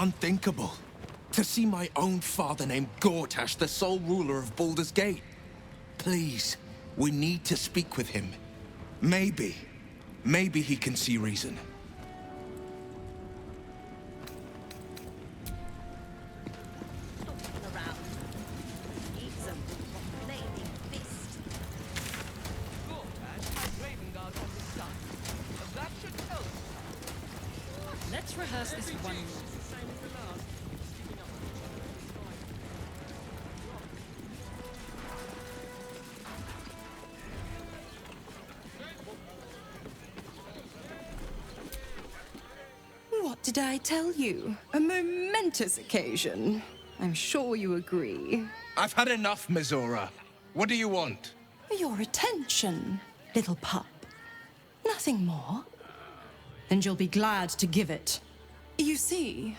unthinkable. To see my own father named Gortash, the sole ruler of Baldur's Gate. Please, we need to speak with him. Maybe he can see reason. Let's rehearse this one more. What did I tell you? A momentous occasion. I'm sure you agree. I've had enough, Mizora. What do you want? Your attention, little pup. Nothing more. And you'll be glad to give it. You see,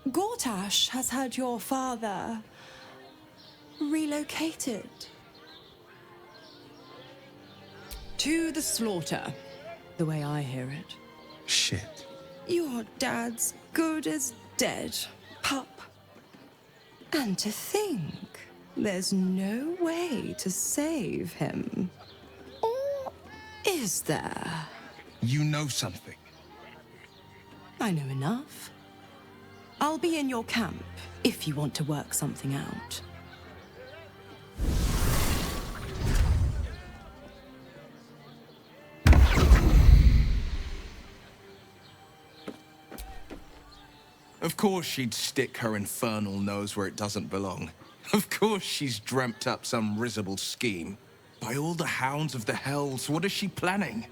Gortash has had your father relocated. To the slaughter, the way I hear it. Shit. Your dad's good as dead, pup. And to think, there's no way to save him. Or is there? You know something. I know enough. I'll be in your camp if you want to work something out. Of course she'd stick her infernal nose where it doesn't belong. Of course she's dreamt up some risible scheme. By all the hounds of the hells, what is she planning?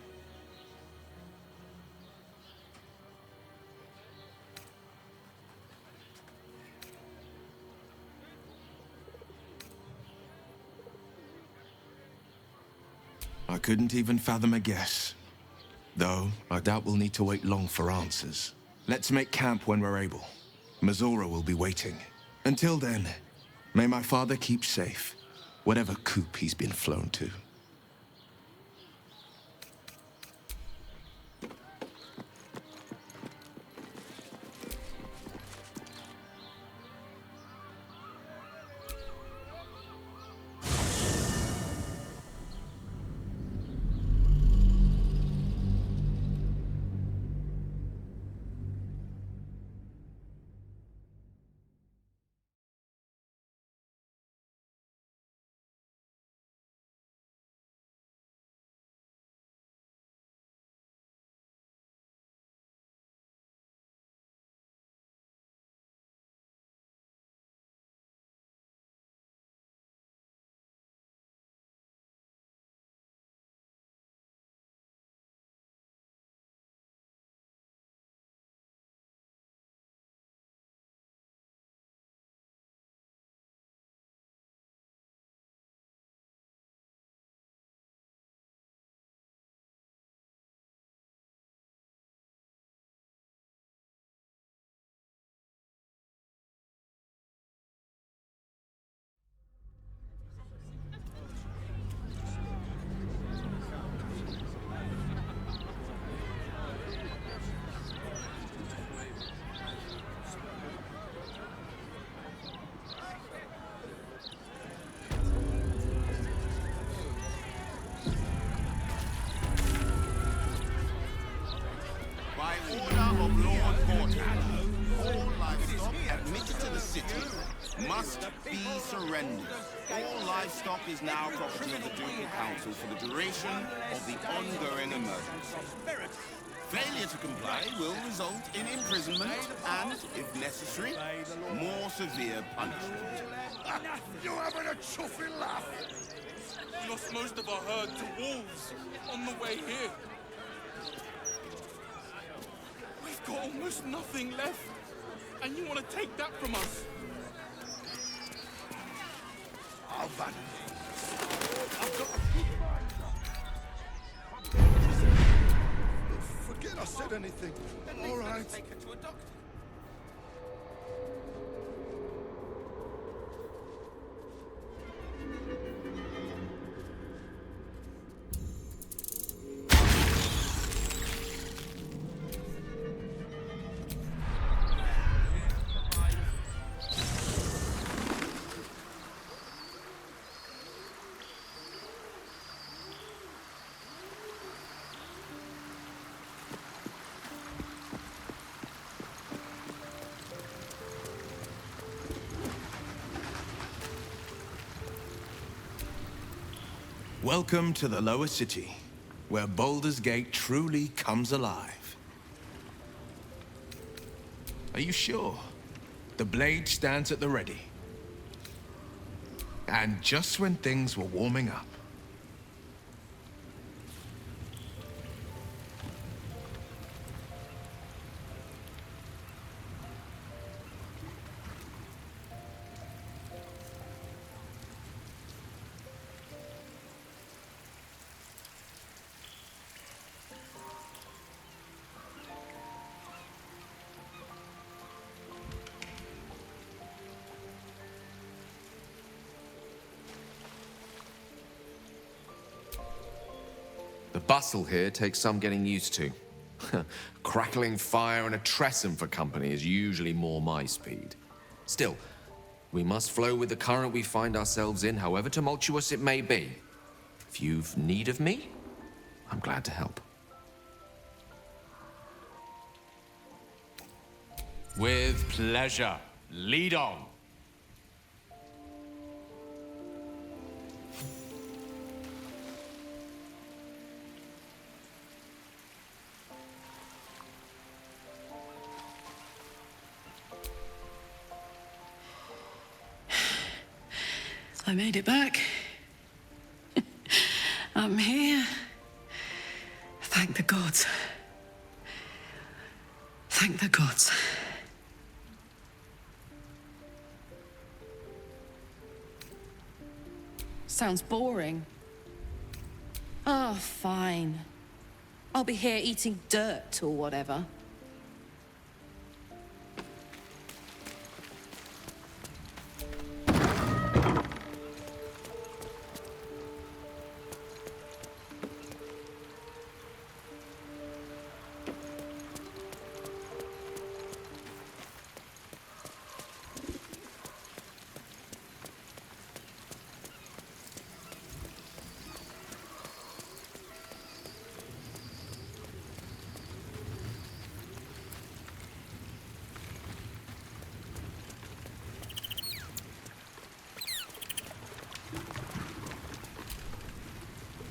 I couldn't even fathom a guess. Though, I doubt we'll need to wait long for answers. Let's make camp when we're able. Mizora will be waiting. Until then, may my father keep safe, whatever coop he's been flown to. Must be surrendered. All livestock is now property of the Ducal Council for the duration of the ongoing emergency. Failure to comply will result in imprisonment and, if necessary, more severe punishment. You're having a chuffing laugh! We lost most of our herd to wolves on the way here. We've got almost nothing left, and you want to take that from us? I'll ban I've got forget I said anything. All right. Take her to a doctor. Welcome to the lower city, where Baldur's Gate truly comes alive. Are you sure? The blade stands at the ready. And just when things were warming up. The bustle here takes some getting used to. Crackling fire and a tresson for company is usually more my speed. Still, we must flow with the current we find ourselves in, however tumultuous it may be. If you've need of me, I'm glad to help. With pleasure. Lead on. I made it back. I'm here. Thank the gods. Thank the gods. Sounds boring. Oh, fine. I'll be here eating dirt or whatever.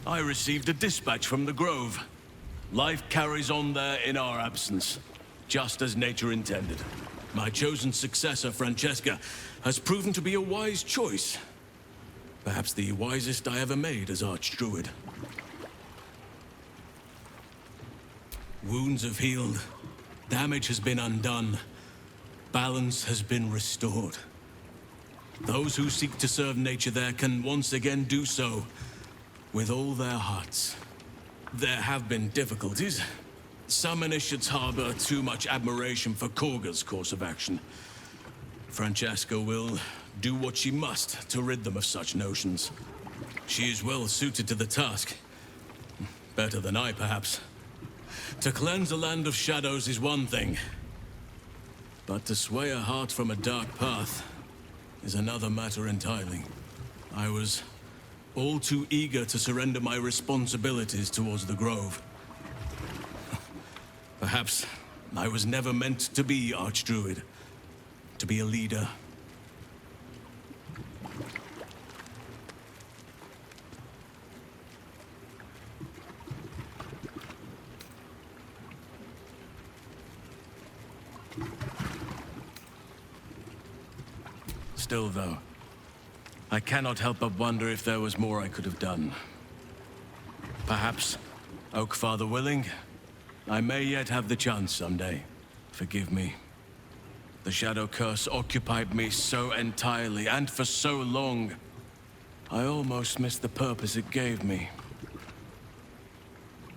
I received a dispatch from the Grove. Life carries on there in our absence, just as nature intended. My chosen successor, Francesca, has proven to be a wise choice. Perhaps the wisest I ever made as Archdruid. Wounds have healed. Damage has been undone. Balance has been restored. Those who seek to serve nature there can once again do so with all their hearts. There have been difficulties. Some initiates harbor too much admiration for Korga's course of action. Francesca will do what she must to rid them of such notions. She is well suited to the task. Better than I, perhaps. To cleanse a land of shadows is one thing, but to sway a heart from a dark path is another matter entirely. I was all too eager to surrender my responsibilities towards the Grove. Perhaps I was never meant to be Archdruid, to be a leader. Still, though, I cannot help but wonder if there was more I could have done. Perhaps, Oakfather willing, I may yet have the chance someday. Forgive me. The Shadow Curse occupied me so entirely, and for so long, I almost missed the purpose it gave me.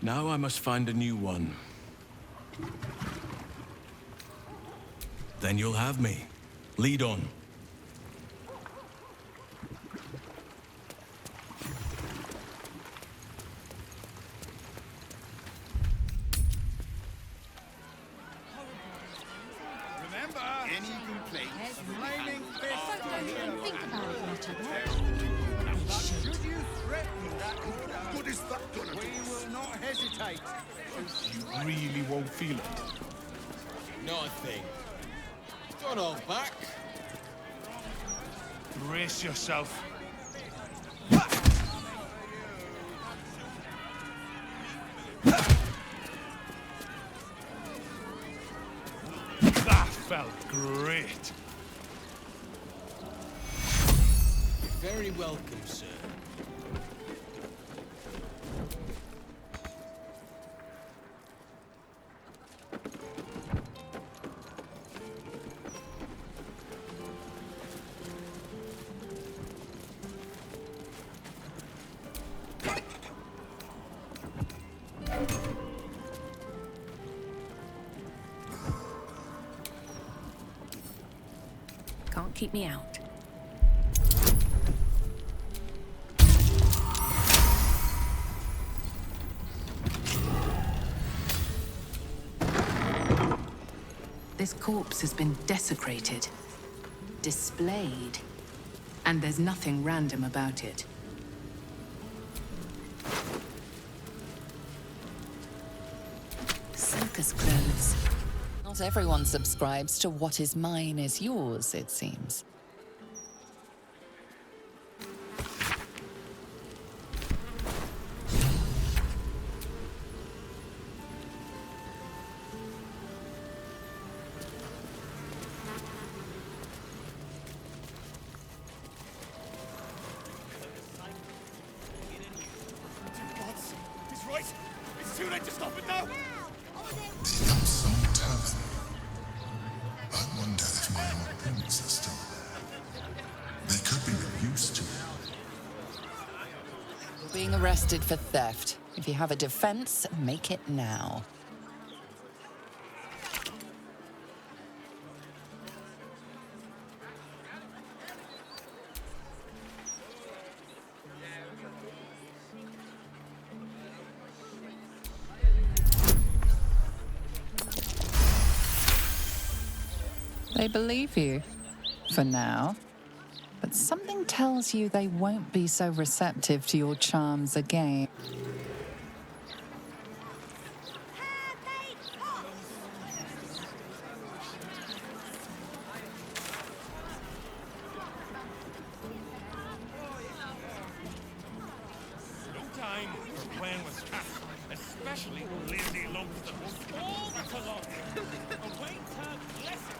Now I must find a new one. Then you'll have me. Lead on. Any complaints? Flaming fist. Don't even think about it, Richard. Should you threaten that order? What is that gonna do? We will not hesitate. You really won't feel it. Not a thing. Don't hold back. Brace yourself. felt great. Very welcome, sir. Can't keep me out. This corpse has been desecrated, displayed, and there's nothing random about it. Circus clothes. Not everyone subscribes to what is mine is yours, it seems. He's right. It's too late to stop it now. The Unsung Tavern. I wonder if my old boots are still there. They could be of use to me. You're being arrested for theft. If you have a defense, make it now. They believe you, for now. But something tells you they won't be so receptive to your charms again. No time for playing with cats, especially lazy lumps that will all get along. Await her blessing.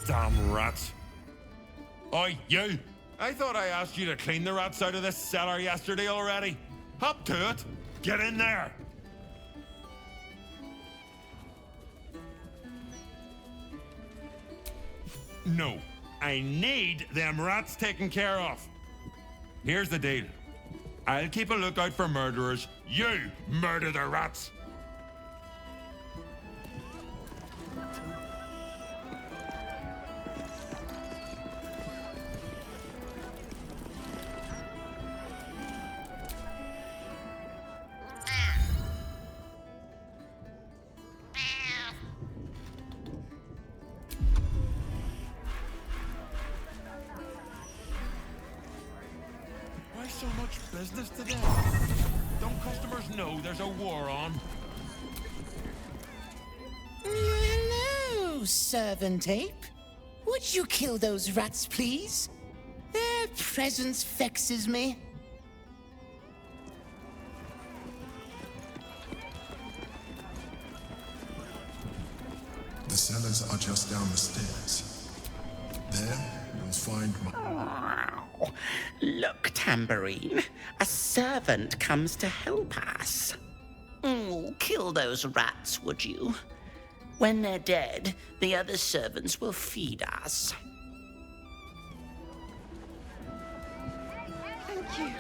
Damn rats. Oi, you! I thought I asked you to clean the rats out of this cellar yesterday already. Hop to it. Get in there. No, I need them rats taken care of. Here's the deal. I'll keep a lookout for murderers. You murder the rats. Why so much business today? Don't customers know there's a war on? Hello, servant ape. Would you kill those rats, please? Their presence vexes me. The cellars are just down the stairs. There, you'll find my... Look, Tambourine. A servant comes to help us. Kill those rats, would you? When they're dead, the other servants will feed us. Thank you.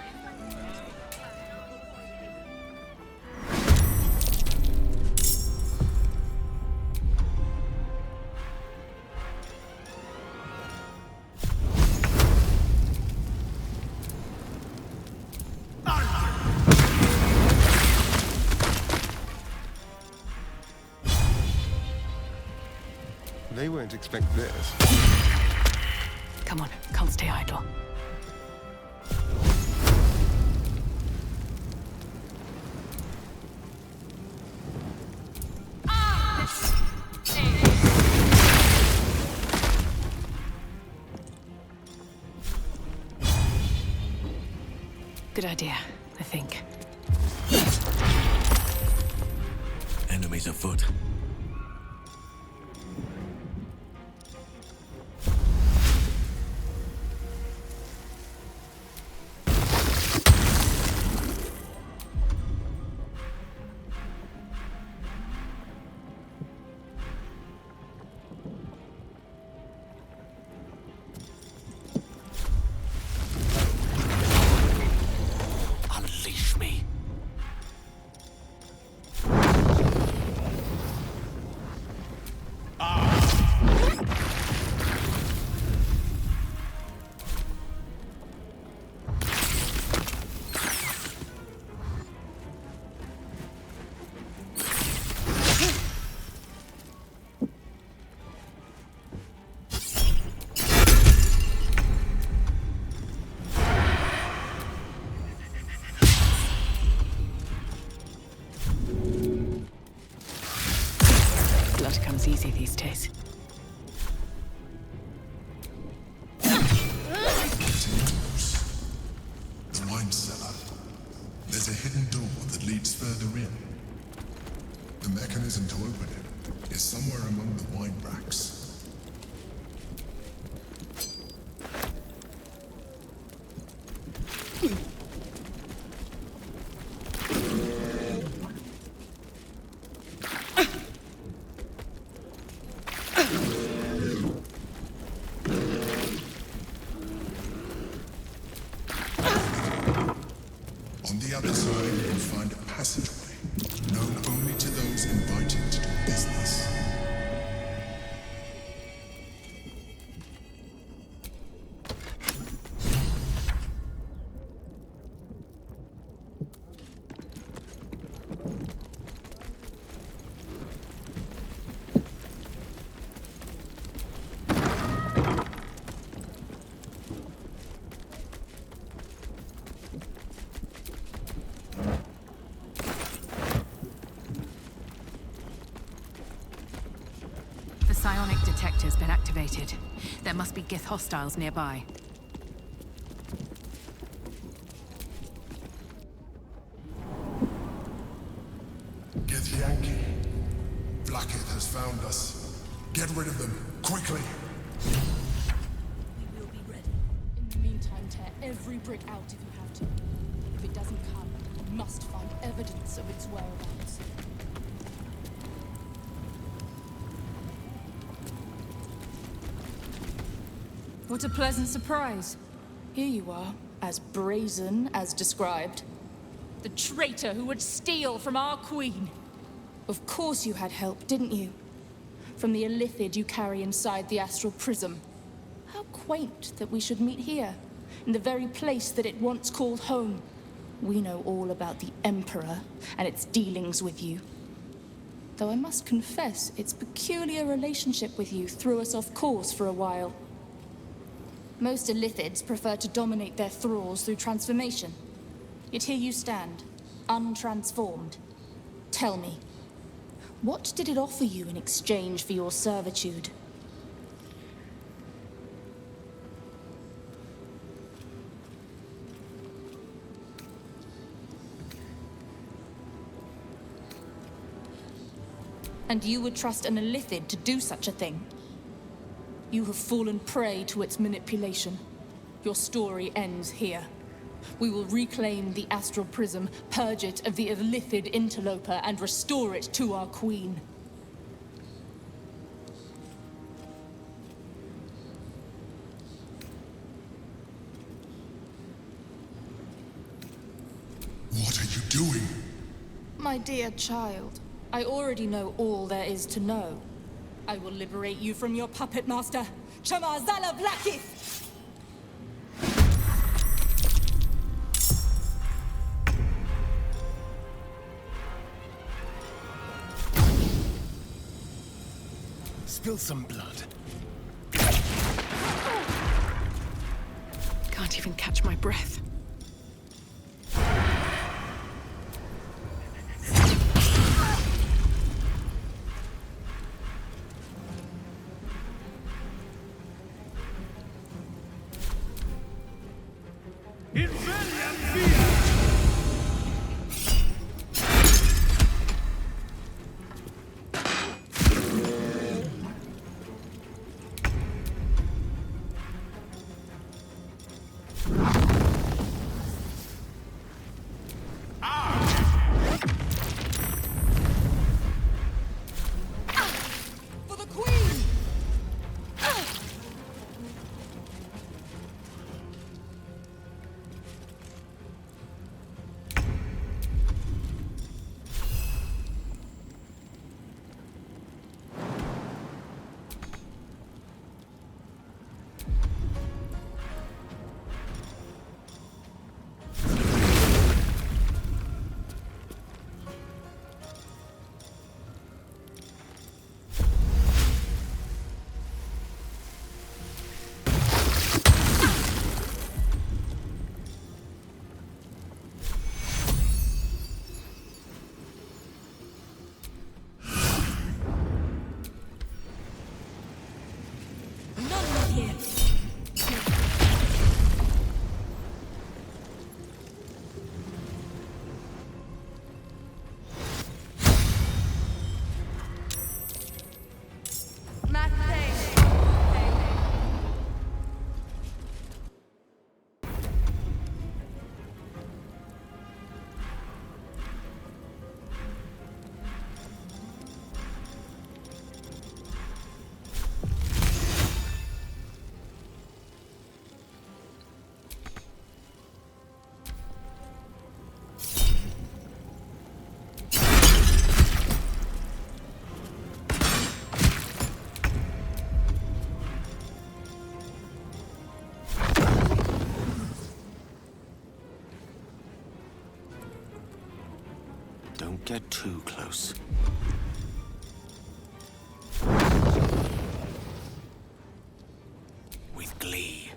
They won't expect this. Come on, can't stay idle. Good idea, I think. Enemies afoot. Unleash me. Blood comes easy these days. The wine cellar. There's a hidden door that leads further in. The mechanism to open it is somewhere among the wine racks. On the other side, you'll find a passageway, known only to those invited to do business. The psionic detector's been activated. There must be Gith hostiles nearby. Get Yankee. Blackheath has found us. Get rid of them, quickly! We will be ready. In the meantime, tear every brick out if you have to. If it doesn't come, you must find evidence of its whereabouts. What a pleasant surprise. Here you are, as brazen as described. The traitor who would steal from our queen. Of course you had help, didn't you? From the illithid you carry inside the astral prism. How quaint that we should meet here, in the very place that it once called home. We know all about the Emperor and its dealings with you. Though I must confess, its peculiar relationship with you threw us off course for a while. Most illithids prefer to dominate their thralls through transformation. Yet here you stand, untransformed. Tell me, what did it offer you in exchange for your servitude? And you would trust an illithid to do such a thing? You have fallen prey to its manipulation. Your story ends here. We will reclaim the astral prism, purge it of the illithid interloper, and restore it to our queen. What are you doing? My dear child, I already know all there is to know. I will liberate you from your puppet master, Chamazala Blackith! Spill some blood. Can't even catch my breath. In Valiant Fear! too close. With glee.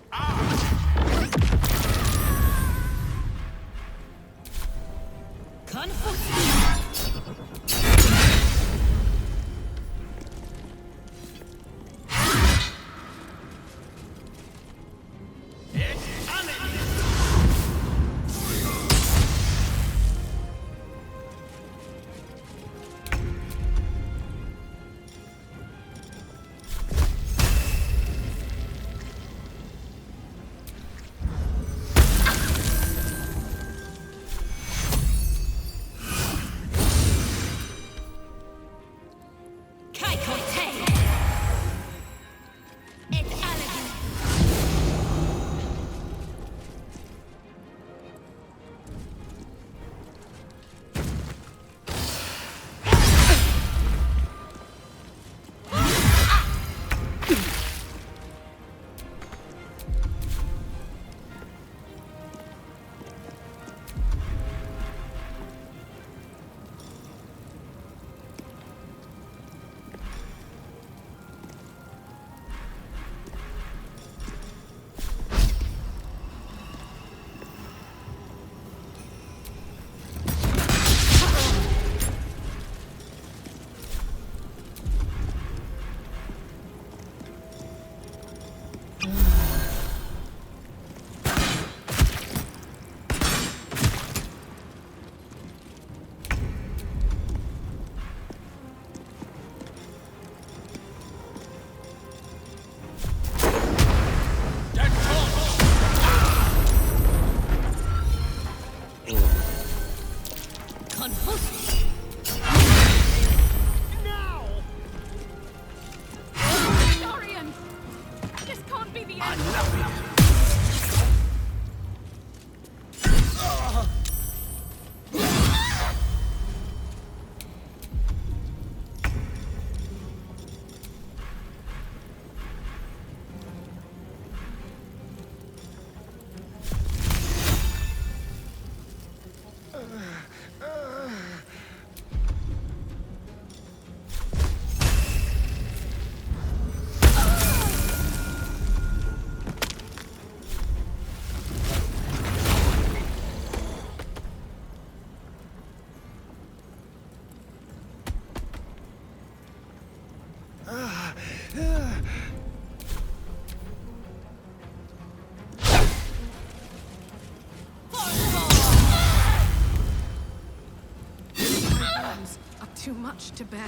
Too much to bear.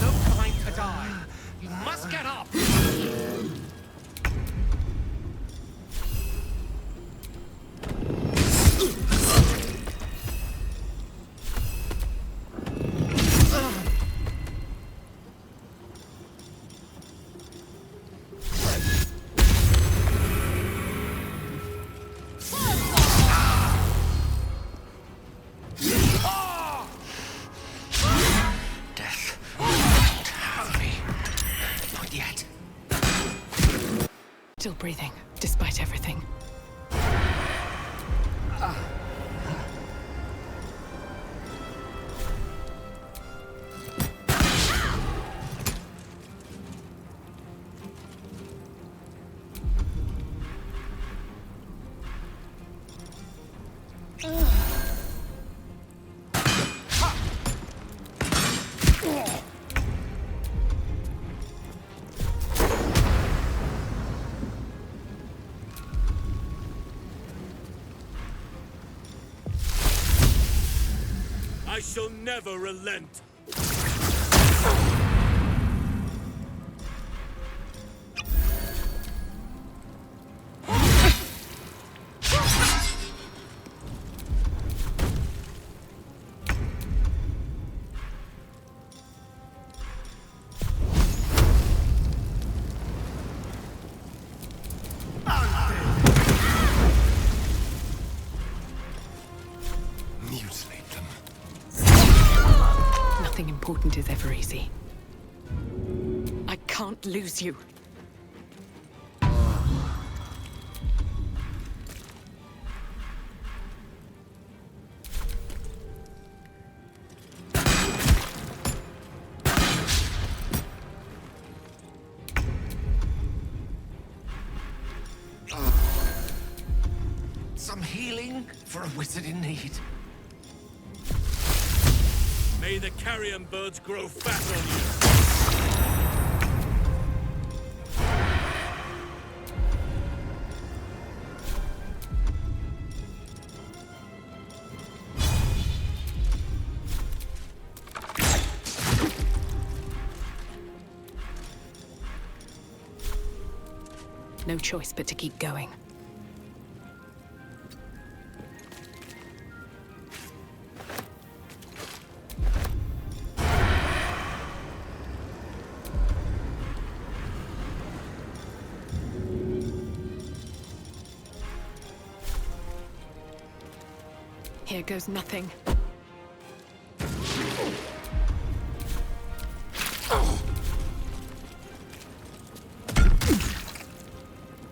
No time to die. You must get up. Still breathing, despite everything. I shall never relent. important is ever easy. I can't lose you. Some healing for a wizard in need. May the carrion birds grow fat on you. No choice but to keep going. Here goes nothing.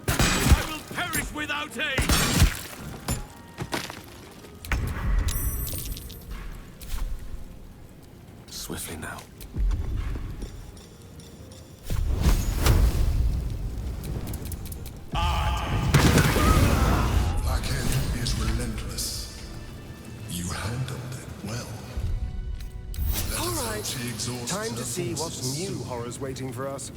I will perish without aid! Swiftly now. Blackhead is relentless. You handled it well. All right, time to see what new horrors waiting for us.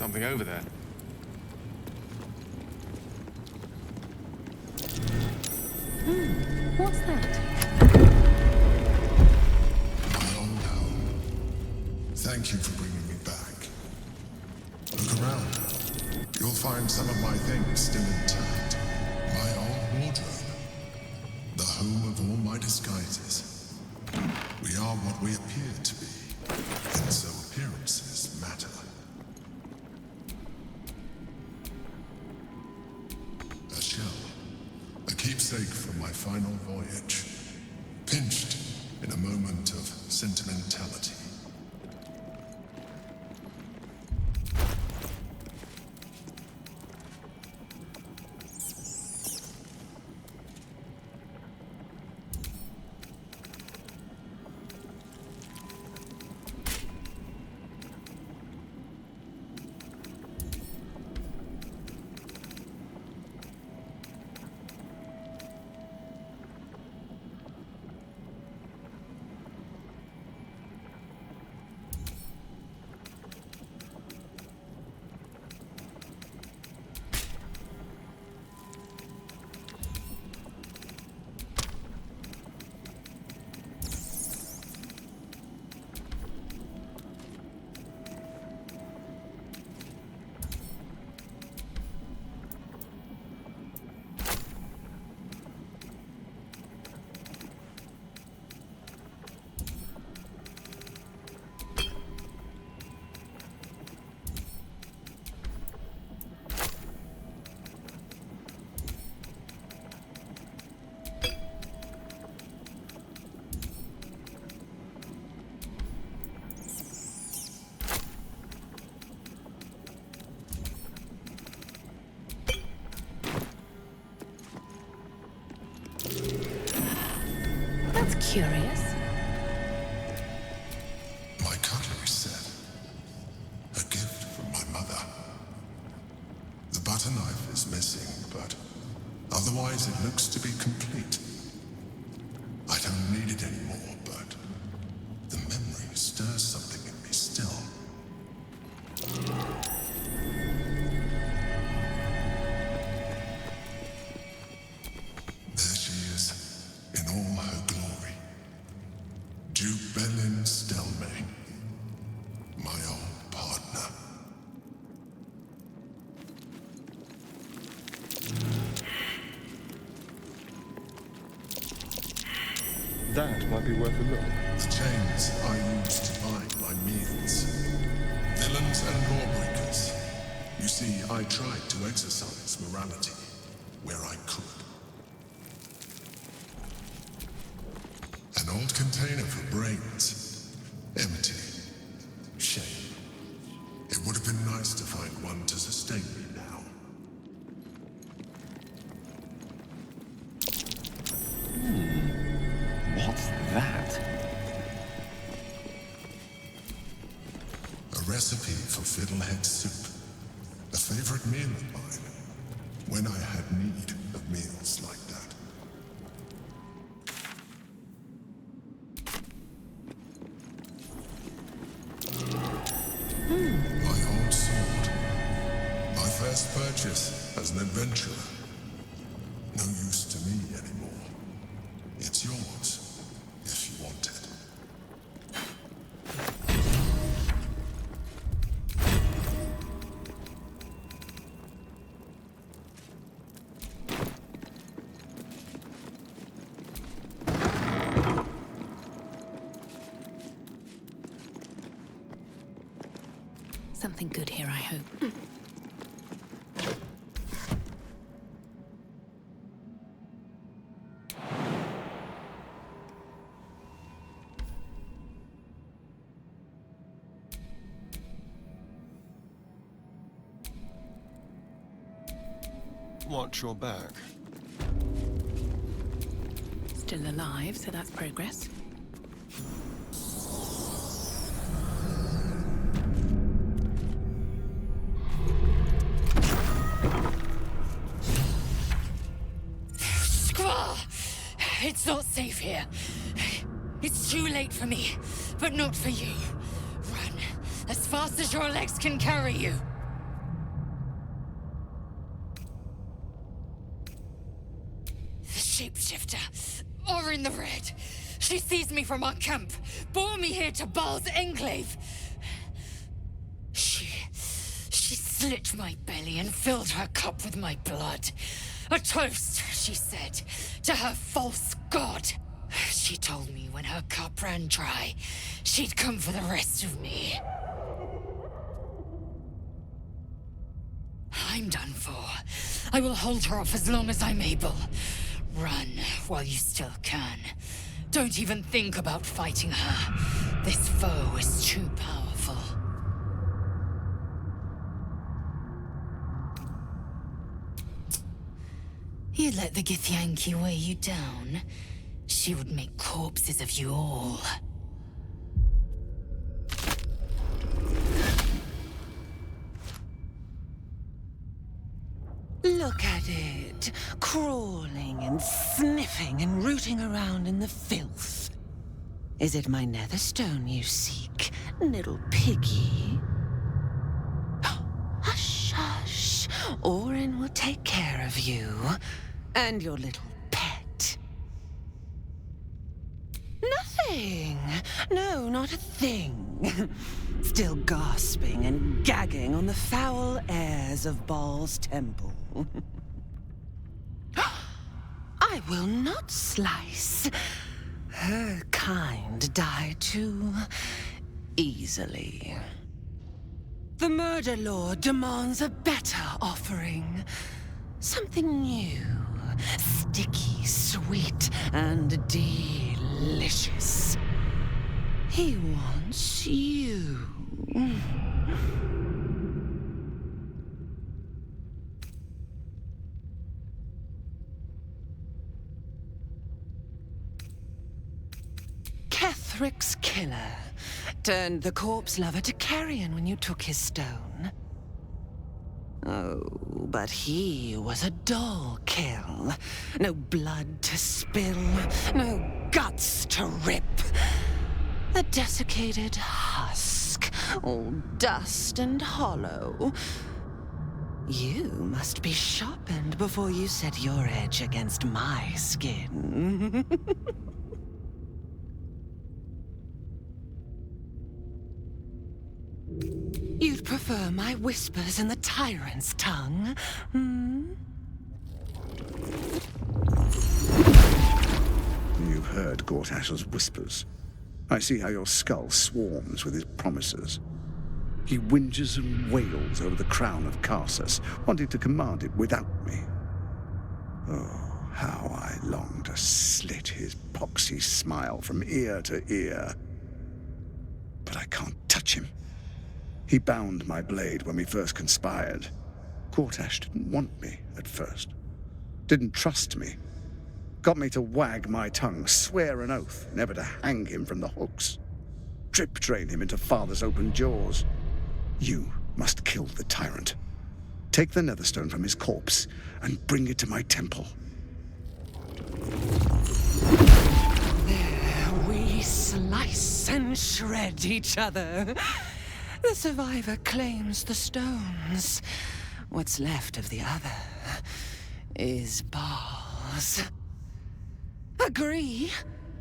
Something over there. What's that? My old home. Thank you for bringing me back. Look around. You'll find some of my things still intact. My old wardrobe. The home of all my disguises. We are what we appear to be, and so appearances matter. A shell. A keepsake from my final voyage. Pinched in a moment of sentimentality. That's curious. My cutlery set. A gift from my mother. The butter knife is missing, but otherwise it looks to be complete. I don't need it anymore, but the memory stirs something in me still. There she is, in all her glory. Jubelin Stelmane, my old partner. That might be worth a look. The chains I use to bind my meals. Villains and lawbreakers. You see, I tried to exercise morality where I could. An old container for brains. Empty. Shame. It would have been nice to find one to sustain me now. What's that? A recipe for fiddlehead soup. A favorite meal of mine. When I had need of meals like that. My old sword. My first purchase as an adventurer. No use to me anymore. It's yours, if you want it. Something good here, I hope. Watch your back. Still alive, so that's progress. Squaw! It's not safe here. It's too late for me, but not for you. Run as fast as your legs can carry you. in the red. She seized me from our camp, bore me here to Baal's enclave. She slit my belly and filled her cup with my blood. A toast, she said, to her false god. She told me when her cup ran dry, she'd come for the rest of me. I'm done for. I will hold her off as long as I'm able. Run while you still can. Don't even think about fighting her. This foe is too powerful. You let the Githyanki weigh you down, she would make corpses of you all. Look at it, crawling and sniffing and rooting around in the filth. Is it my netherstone you seek, little piggy? Hush, hush. Orin will take care of you and your little pet. Nothing. No, not a thing. Still gasping and gagging on the foul airs of Baal's temple. I will not slice. Her kind die too easily. The Murder Lord demands a better offering. Something new, sticky, sweet, and delicious. He wants you. Kethric's killer turned the corpse lover to carrion when you took his stone. Oh, but he was a dull kill. No blood to spill, no guts to rip. A desiccated husk, all dust and hollow. You must be sharpened before you set your edge against my skin. You'd prefer my whispers in the tyrant's tongue, hmm? You've heard Gortash's whispers. I see how your skull swarms with his promises. He whinges and wails over the crown of Karsus, wanting to command it without me. Oh, how I long to slit his poxy smile from ear to ear. But I can't touch him. He bound my blade when we first conspired. Gortash didn't want me at first. Didn't trust me. Got me to wag my tongue, swear an oath, never to hang him from the hooks. Drip drain him into father's open jaws. You must kill the tyrant. Take the netherstone from his corpse and bring it to my temple. There we slice and shred each other. The survivor claims the stones. What's left of the other is Baal's. Agree,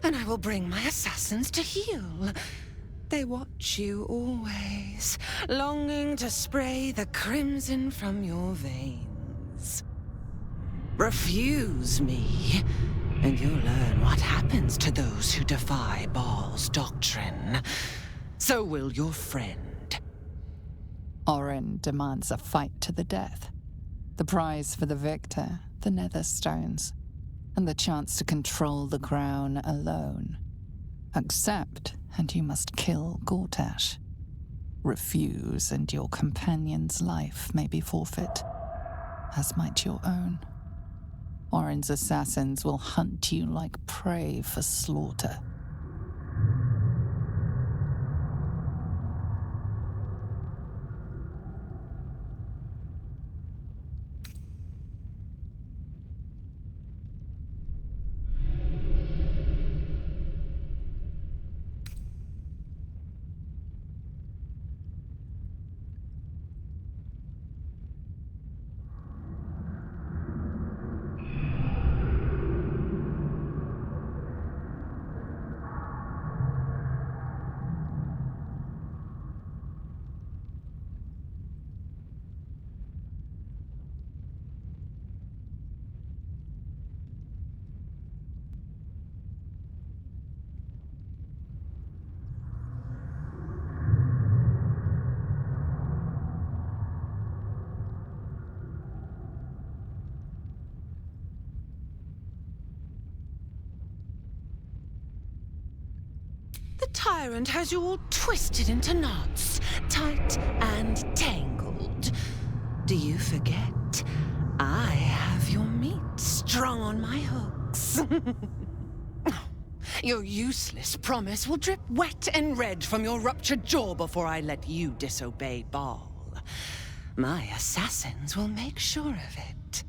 and I will bring my assassins to heal. They watch you always, longing to spray the crimson from your veins. Refuse me, and you'll learn what happens to those who defy Baal's doctrine. So will your friend. Orin demands a fight to the death. The prize for the victor, the Netherstones, and the chance to control the crown alone. Accept, and you must kill Gortash. Refuse, and your companion's life may be forfeit, as might your own. Orin's assassins will hunt you like prey for slaughter. The tyrant has you all twisted into knots, tight and tangled. Do you forget? I have your meat strung on my hooks. Your useless promise will drip wet and red from your ruptured jaw before I let you disobey Baal. My assassins will make sure of it.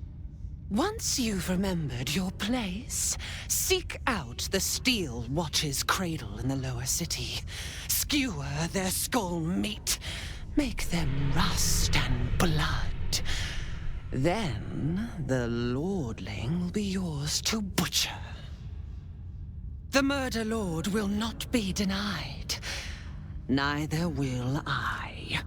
Once you've remembered your place, seek out the Steel Watch's cradle in the lower city. Skewer their skull meat. Make them rust and blood. Then the Lordling will be yours to butcher. The Murder Lord will not be denied. Neither will I.